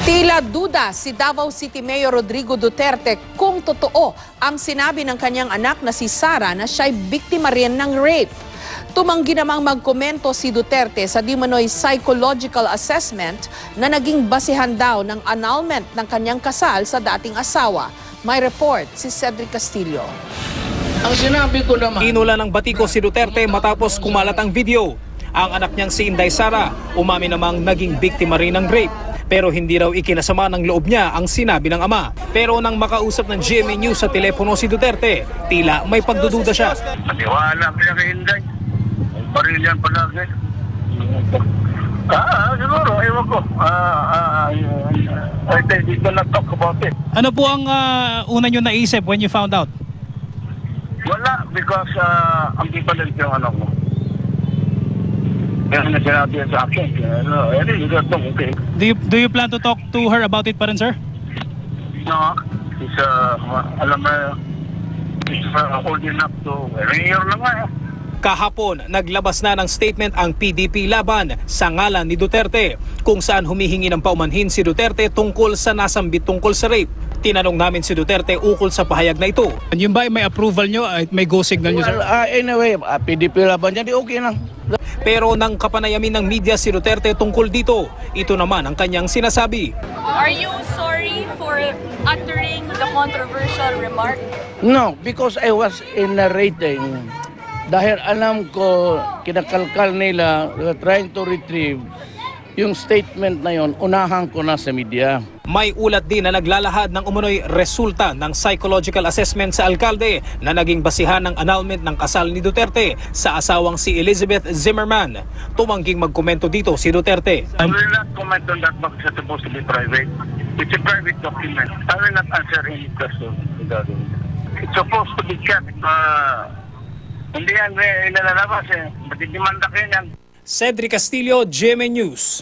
Tila duda si Davao City Mayor Rodrigo Duterte kung totoo ang sinabi ng kanyang anak na si Sara na siya'y biktima rin ng rape. Tumanggi namang magkomento si Duterte sa di manoy psychological assessment na naging basihan daw ng annulment ng kanyang kasal sa dating asawa. May report si Cedric Castillo. Ang sinabi ko naman, inula ng batiko si Duterte matapos kumalat ang video. Ang anak niyang si Inday Sara umamin namang naging biktima rin ng rape. Pero hindi raw ikinasama ng loob niya ang sinabi ng ama. Pero nang makausap ng GMA News sa telepono si Duterte, tila may pagdududa siya. Maniwala kaya kay Inday. Ang parilyan palagi. Siguro, ewan ko. I think we cannot talk about it. Ano po ang una niyo naisip when you found out? Wala, because ang pipalit yung ano ko. Kaya na sinabi sa akin. Okay. Do you plan to talk to her about it pa rin, sir? No, it's alam mo, it's old enough to mayor na nga. Kahapon, naglabas na ng statement ang PDP laban sa ngalan ni Duterte kung saan humihingi ng paumanhin si Duterte tungkol sa nasambit tungkol sa rape. Tinanong namin si Duterte ukol sa pahayag na ito. Yung ba may approval nyo at may go signal nyo, sir? Anyway, PDP laban niya, di okay lang. Pero nang kapanayamin ng media si Duterte tungkol dito, ito naman ang kanyang sinasabi. Are you sorry for uttering the controversial remark? No, because I was in narrating. Dahil alam ko, kinakalkal nila, trying to retrieve yung statement na yon, unahan ko na sa media. May ulat din na naglalahad ng umunoy resulta ng psychological assessment sa alkalde na naging basihan ng annulment ng kasal ni Duterte sa asawang si Elizabeth Zimmerman. Tumangging magkomento dito si Duterte. I will not comment on that because it's supposed to be private. It's a private document. I will not answer any question regarding it. It's supposed to be kept. Hindi yan ilalabas eh. Matidimanda kayo yan. Cedric Castillo, GMA News.